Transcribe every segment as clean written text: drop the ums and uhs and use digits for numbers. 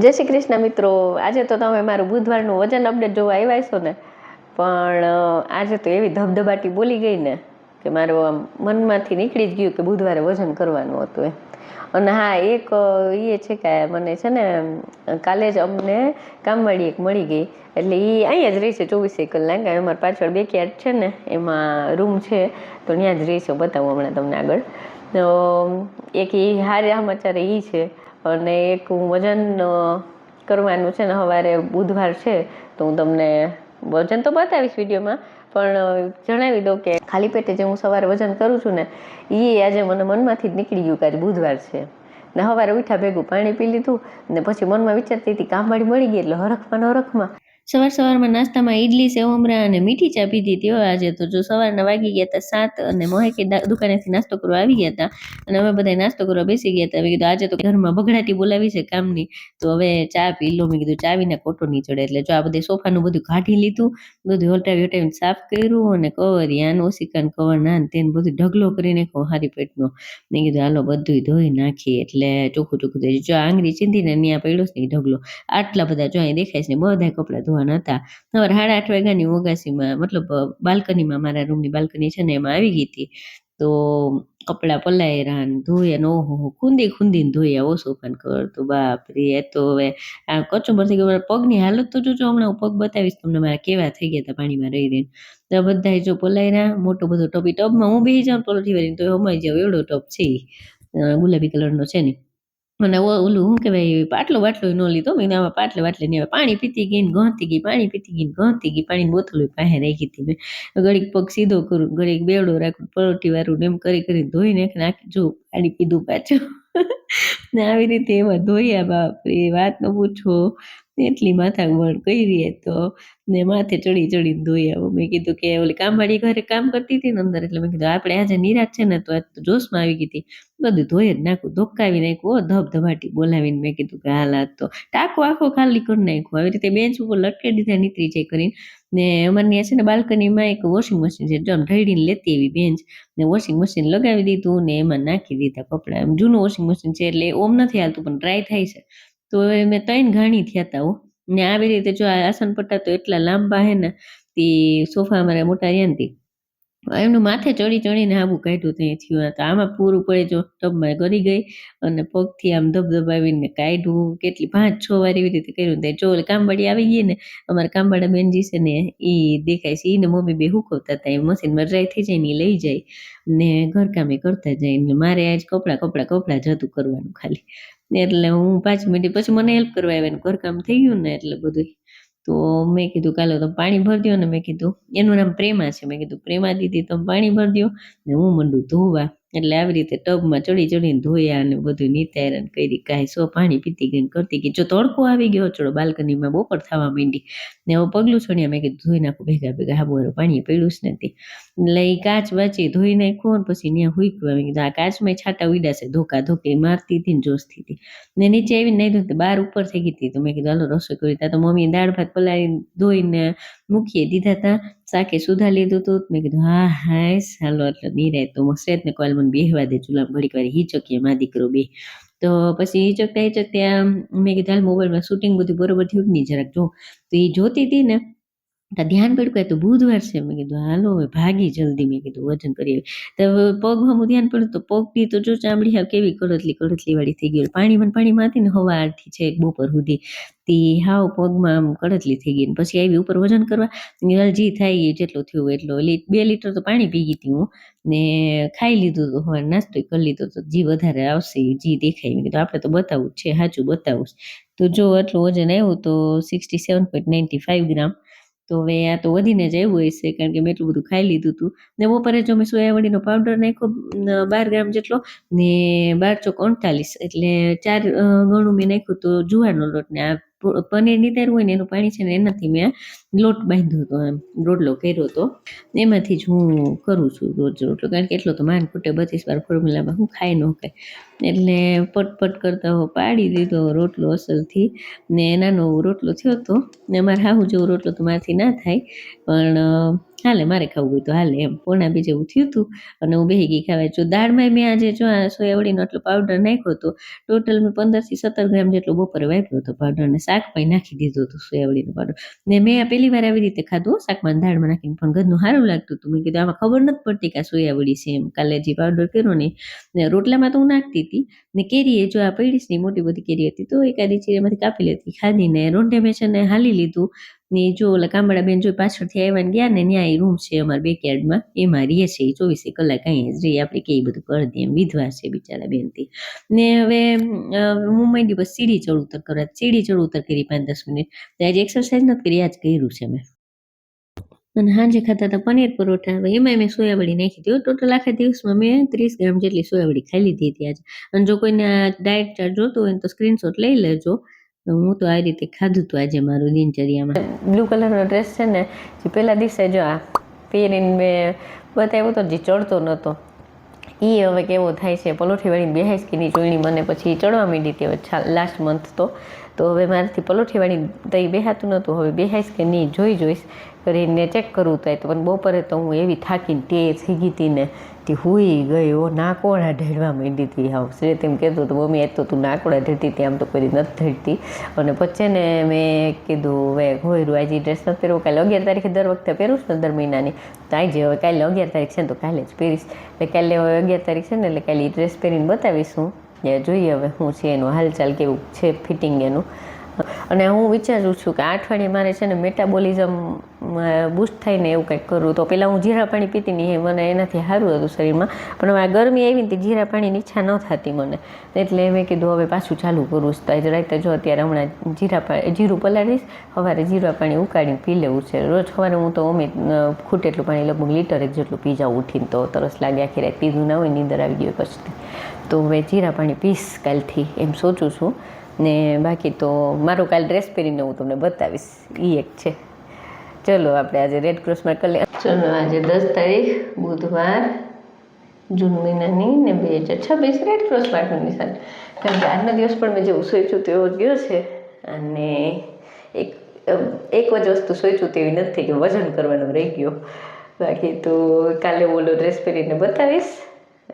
જય શ્રી કૃષ્ણ મિત્રો. આજે તો તમે મારું બુધવારનું વજન અપડેટ જોવા આવ્યા છો ને, પણ આજે તો એવી ધબધબાટી બોલી ગઈ ને કે મારું આમ મનમાંથી નીકળી જ ગયું કે બુધવારે વજન કરવાનું હતું એ. અને હા, એક એ છે કે મને છે ને કાલે જ અમને કામવાળી એક મળી ગઈ, એટલે એ અહીંયા જ રહી છે 24 કલાક. અમારી પાછળ બેકયાર્ડ છે ને, એમાં રૂમ છે, તો ત્યાં જ રહી છે. બતાવું હમણાં તમને આગળ. તો એક એ હારા સમાચાર એ છે, અને એક હું વજન કરવાનું છે ને, સવારે બુધવાર છે તો હું તમને વજન તો બતાવીશ વિડીયોમાં, પણ જણાવી દઉં કે ખાલી પેટે જે હું સવારે વજન કરું છું ને, એ આજે મને મનમાંથી જ નીકળી ગયું કે આજે બુધવાર છે. ને સવારે ઉઠ્યા ભેગું પાણી પી લીધું ને પછી મનમાં વિચારતી હતી કામવાળી મળી ગઈ એટલે હરખમાં સવારમાં નાસ્તામાં ઈડલી સેવ મમરા અને મીઠી ચા પીધી હતી. આજે તો જો સવારના વાગી ગયા હતા 7 અને મોહેકી દુકાનેથી નાસ્તો કરવા આવી ગયા હતા, અને અમે બધા નાસ્તો કરવા બેસી ગયા હતા. મેં કીધું આજે તો ઘરમાં બગડાટી બોલાવી છે કામની, તો હવે ચા પી લો. મેં કીધું ચા વિના ખોટો નહીં ચડે, એટલે જો આ બધે સોફાનું બધું કાઢી લીધું, બધું હટાવીને સાફ કર્યું, અને કવર યાન ઓશિકાન કવર ના તેને બધું ઢગલો કરીને હારી પેટનો. મેં કીધું હાલો બધું ધોઈ નાખીએ એટલે ચોખ્ખું થઈ. જો આંગળી ચીંધીને ત્યાં પડ્યો છે ને ઢગલો, આટલા બધા જો અહીં દેખાય છે ને, બધા કપડાં ધોવાના હતા. સવારે 8:30 વાગ્યાની ઓગાસીમાં, મતલબ બાલ્કનીમાં, મારા રૂમની બાલ્કની છે ને, એમાં આવી ગઈ હતી. તો કપડાં પલાયરા ને ધોયા, ઓહો ખૂંદીને ધોયા સોફાન કવર તો બાપરે. એ તો હવે આ કચુંબર થઈ ગયું. પગની હાલત તો જોજો, હમણાં હું પગ બતાવીશ તમને મારા કેવા થઈ ગયા હતા પાણીમાં રહીને. તો બધા જો પલાયરા, મોટો બધો ટબમાં હું બેસી જાઉં પલોઠી વાળીને તો હમાઈ જાવ, એવડો ટબ છે, ગુલાબી કલરનો છે ને. અને ઓલું શું કહેવાય, પાટલો ન લીધો મેં, આમાં પાટલે નહીં આવે. પાણી પીતી ગઈ ને ગણતી ગઈ, પાણીની બોટલ પાસે રાખી હતી મેં. ઘડીક પગ સીધો કરું, ઘડીક બેવડો રાખું, પલોઠી વાળું એમ કરી ધોઈ નાખી જો પાણી પીધું પાછું. ને આવી રીતે એમાં ધોયા, બાપ એ વાત ન પૂછો, એટલી માથાકૂટ કરી. તો ને માથે ચડીને ધોયા. મેં કીધું કે ઓલી કામવાળી ઘરે કામ કરતી હતી ને અંદર, એટલે મેં કીધું આપણે આજે નિરાશ છે ને, તો આજ તો જોશમાં આવી ગઈ હતી, બધું ધોઈ જ નાખું, ધોકાવી નાખ્યું, ધબધબાટી બોલાવીને. મેં કીધું કે હાલાત તો ટાંકો આખો ખાલી કરી નાખ્યું. આવી રીતે બેન્ચ ઉપર લટકી દીધા નીકળી જાય કરીને. ને અમારી છે ને બાલ્કનીમાં એક વોશિંગ મશીન છે, જમ ઢળીને લેતી એવી બેન્ચ, ને વોશિંગ મશીન લગાવી દીધું ને એમાં નાખી દીધા કપડાં. એમ જૂનું વોશિંગ મશીન છે એટલે ઓમ નથી હાલતું, પણ ડ્રાય થાય છે. તો હવે મેં 3 ઘાણી થયા હતા. ને આવી રીતે જો આ આસન પટ્ટા તો એટલા લાંબા હે ને, તે સોફા અમારા મોટા રહ્યા ને, એમનું માથે ચડીને આબુ કાઢ્યું ત્યાં થયું. તો આમાં પૂરું પડે જો ટબમાં ગરી ગઈ, અને પગથી આમ ધબધબાવીને કાઢ્યું. કેટલી 5-6 વાર એવી રીતે કર્યું. જો કામવાળી આવી ગઈ ને, અમારા કામવાળા બેનજી છે ને, એ દેખાય છે, એને મમ્મી બે હુકવતા હતા. એ મશીનમાં ડ્રાય થઈ જાય ને એ લઈ જાય ને ઘરકામે કરતા જાય. ને મારે આજ કપડાં જ હતું કરવાનું ખાલી. એટલે હું 5 મિનિટ પછી મને હેલ્પ કરવા આવ્યા ને ઘરકામ થઈ ગયું ને એટલે બધું. તો મેં કીધું કાલે તમે પાણી ભરી દો ને. મેં કીધું એનું નામ પ્રેમા છે. મેં કીધું પ્રેમા દીદી તમે પાણી ભરી દો ને હું મંડું ધોવા. એટલે આવી રીતે ટબમાં ચડીને ધોયા અને બધું નિતારણ કરી. કાંઈ પાણી પીતી ગઈ કરતી ગઈ. જો તડકો આવી ગયો ચડો બાલ્કનીમાં, બપોર થવા માંડી ને હવે પગલું છોડ્યા. મેં કીધું ધોઈ નાખું ભેગા હાબુવાળું પાણી પડ્યું જ નથી. એટલે એ કાચ વાંચી ધોઈ નાખ્યું ને પછી ત્યાં હુઈકવા. મેં કીધું આ કાચમાં છાંટા ઉડ્યા છે, ધોકે મારતી હતી ને જોશતી હતી. ને નીચે આવીને નહીં ધોતી, બહાર ઉપર થઈ ગઈ હતી. તો મેં કીધું હાલો રસોઈ કરી. ત્યાં તો મમ્મી દાળ ભાત પલાળીને ધોઈને મૂકીએ દીધા હતા, શાકે સુધા લીધું હતું. મેં કીધું હા હાલો એટલે નિરાય. તો શ્રેત ને કોલ મને બેહવા દે ચૂલામાં ઘડીક વાર હિચકીએ મા દીકરો બે. તો પછી હિચકતા મેં કીધું હાલ મોબાઈલમાં શૂટિંગ બધું બરોબર થયું નહીં જરાક જો. તો એ જોતી હતી ને, ધ્યાન પડ્યું કે તો બુધવાર છે. મેં કીધું હાલો હવે ભાગી જલ્દી. મેં કીધું વજન કરી. તો પગ હમું ધ્યાન પડ્યું તો પગની તો જો ચામડી હાવ કેવી કડતલી વાળી થઈ ગઈ. પાણીમાં હતી ને હવા આરથી છે બપોર સુધી, તે હાવ પગમાં આમ કડતલી થઈ ગઈ. પછી આવી ઉપર વજન કરવા, જી થાય જેટલો થયો એટલો. 2 લીટર તો પાણી પી ગઈ હતી હું, ને ખાઈ લીધું તો હવે નાસ્તો કરી લીધો. તો જી વધારે આવશે જી દેખાય. મેં કીધું આપણે તો બતાવું જ છે, સાચું બતાવું. તો જો આટલું વજન આવ્યું તો 67.95 ગ્રામ. તો હવે આ તો વધીને જ આવ્યું હશે, કારણ કે મેં એટલું બધું ખાઈ લીધું હતું. ને બપોરે જો મેં સોયાવડીનો પાવડર નાખ્યો 12 ગ્રામ જેટલો, ને 12 ચોક 48, એટલે 4 ગણું મેં નાખ્યું. તો જુવારનો લોટ ને આ પનીર નિતાર્યું હોય ને એનું પાણી છે ને, એનાથી મેં લોટ બાંધ્યો હતો, એમ રોટલો કર્યો હતો. એમાંથી જ હું કરું છું રોજ રોટલો, કારણ કે એટલો તો માન ખૂટે 32 વાર ફોર્મ્યુલામાં હું ખાઈ ન ખાય. એટલે પટ કરતા પાડી દીધો રોટલો અસલથી. ને નાનો રોટલો થયો હતો. ને અમારે હાહુ જેવો રોટલો તો મારાથી ના થાય, પણ હાલે મારે ખાવું હોય તો હાલે એમ પોણા બી જેવું થયું હતું અને હું બેહી ગઈ ખાવા. જો દાળમાં મેં આજે જો આ સોયાવડીનો એટલો પાવડર નાખ્યો હતો, ટોટલ મેં 15 થી 17 ગ્રામ જેટલો બપોરે વાપર્યો હતો પાવડર, અને શાકમાં નાખી દીધું હતું સોયાવડીનો પાવડર. ને મેં આ પહેલી વાર આવી રીતે ખાધું શાકમાં દાળમાં નાખીને, પણ ઘરનું સારું લાગતું હતું. મેં કીધું આમાં ખબર નથી પડતી કે આ સોયાવડી છે એમ. કાલે જે પાવડર કર્યો ને રોટલામાં તો હું નાખતી હતી, ને કેરી જો આ પડીશ ને મોટી બધી કેરી હતી તો એકાદી ચીરેમાંથી કાપી લેતી, ખાધીને રોંઢે મેં છે ને હાલી લીધું. ને જો ઓલા કામડા બેન જો પાછળથી આવ્યા ગયા ને ત્યાં રૂમ છે અમારા બેકયાર્ડમાં, એમાં રહીએ છે એ 24 કલાક અહીંયા જ રહીએ, આપણે કેવી બધું કરી દઈએ એમ, વિધવા છે બિચારા બેનથી. ને હવે હું માંડી બસ સીડી ચડ ઉતર કરવા, સીડી ચડ ઉતર કરી 5-10 મિનિટ. આજે એક્સરસાઇઝ નથી કરી, આજ કર્યું છે મેં. અને સાંજે ખાતા હતા પનીર પરોઠા, હવે એમાં મેં સોયાવડી નાખી હતી. ટોટલ આખા દિવસમાં મેં 30 ગ્રામ જેટલી સોયાવડી ખાઈ લીધી હતી આજે. અને જો કોઈને ડાયટ ચાર્ટ જોતો હોય તો સ્ક્રીનશોટ લઈ લેજો. હું તો આ રીતે ખાધું હતું આજે મારું દિનચર્યામાં. બ્લુ કલરનો ડ્રેસ છે ને, જે પહેલા દિવસે જો આ પહેરીને મેં બતાવ્યો તો, જે ચડતો નહોતો એ હવે કેવો થાય છે. પલોઠી વાળીને બેહાઈશ કે નહીં જોઈની મને પછી ચડવા માંડી હતી હવે લાસ્ટ મંથ તો હવે મારાથી પલોઠી વાળી દહીં બેહાતું નહોતું, હવે બેહાઈશ કે નહીં જોઈશ કરીને ચેક કરવું થાય. તો પણ બપોરે તો હું એવી થાકીને તે થઈ ગઈ હતી ને, તે હુઈ ગઈ હો, નાકોડા ઢેળવા માંડી હતી. હાવ શ્રેત એમ કહેતો તો મમ્મી આજ તો તું નાકોડા ઢેળતી હતી, આમ તો કોઈ નથી ઢેળતી. અને પછી ને મેં કીધું હવે હોયરું આજે ડ્રેસ નથી પહેરવું, કાલે 11 તારીખે દર વખતે પહેરું છું ને દર મહિનાની, તો આજે હવે કાલે 11 તારીખ છે ને તો કાલે જ પહેરીશ. એટલે કાલે હવે 11 તારીખ છે ને એટલે કાલે ડ્રેસ પહેરીને બતાવીશું. જોઈએ હવે શું છે એનું હાલચાલ, કેવું છે ફિટિંગ એનું. અને હું વિચારું છું કે આ અઠવાડિયે મારે છે ને મેટાબોલિઝમ બૂસ્ટ થાય ને એવું કંઈક કરવું. તો પહેલાં હું જીરા પાણી પીતી નહીં, મને એનાથી સારું હતું શરીરમાં, પણ હવે આ ગરમી આવી ને જીરા પાણીની ઈચ્છા ન થતી મને, એટલે મેં કીધું હવે પાછું ચાલુ કરવું છે. તો આજે રાતે જો અત્યારે હમણાં જીરું પલાળીશ, સવારે જીરા પાણી ઉકાળીને પી લેવું છે. રોજ સવારે હું તો ખૂટે એટલું પાણી લગભગ લીટર જેટલું પી જાઉં ઉઠીને, તો તરસ લાગે, આખી રાત પીધું ના હોય નીંદર આવી ગઈ પછી. તો હવે જીરા પાણી પીશ કાલથી એમ સોચું છું. ને બાકી તો મારો કાલ ડ્રેસ પહેરીને હું તમને બતાવીશ, એ એક છે. ચલો આપણે આજે રેડ ક્રોસમાં કરી લઈએ. ચલો આજે 10 તારીખ બુધવાર જૂન મહિનાની ને 2026 રેડ ક્રોસ માર્ટનું નિશાન. કારણ કે આજનો દિવસ પણ મેં જેવું સોચ્યું તેવો જ ગયો છે. અને એક જ વસ્તુ સોચ્યું તેવી નથી કે વજન કરવાનું રહી ગયો. બાકી તો કાલે ઓલો ડ્રેસ પહેરીને બતાવીશ.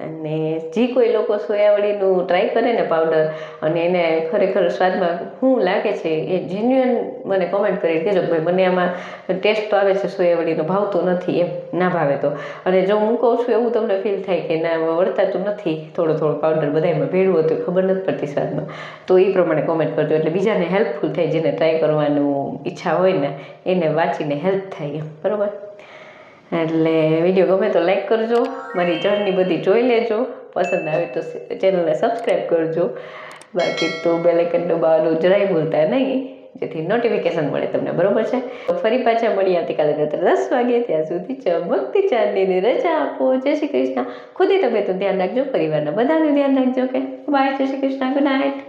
અને જે કોઈ લોકો સોયાવડીનું ટ્રાય કરે ને પાવડર, અને એને ખરેખર સ્વાદમાં શું લાગે છે એ જેન્યુઅન મને કોમેન્ટ કરી કહેજો કે ભાઈ મને આમાં ટેસ્ટ તો આવે છે સોયાવડીનો, ભાવતો નથી એમ, ના ભાવે તો. અને જો હું કહું છું એવું તમને ફીલ થાય કે ના વળતાતું નથી, થોડો પાવડર બધામાં ભેળવું હતું ખબર નથી પડતી સ્વાદમાં, તો એ પ્રમાણે કોમેન્ટ કરજો, એટલે બીજાને હેલ્પફુલ થાય. જેને ટ્રાય કરવાનું ઈચ્છા હોય ને એને વાંચીને હેલ્પ થાય એમ, બરાબર. એટલે વિડીયો ગમે તો લાઈક કરજો, મારી જર્ની બધી જોઈ લેજો, પસંદ આવે તો ચેનલને સબસ્ક્રાઈબ કરજો. બાકી તો બેલ આઇકન દબાવવાનું જરાય ભૂલતા નહીં, જેથી નોટિફિકેશન મળે તમને, બરાબર છે. ફરી પાછા મળીએ આવતીકાલે રાત્રે 10 વાગે. ત્યાં સુધી ચમકતી ચાંદીની રજા આપો. જય શ્રી કૃષ્ણ. ખુદની તબિયતનું ધ્યાન રાખજો, પરિવારના બધાનું ધ્યાન રાખજો. કે બાય, જય શ્રી કૃષ્ણ, ગુડ નાઇટ.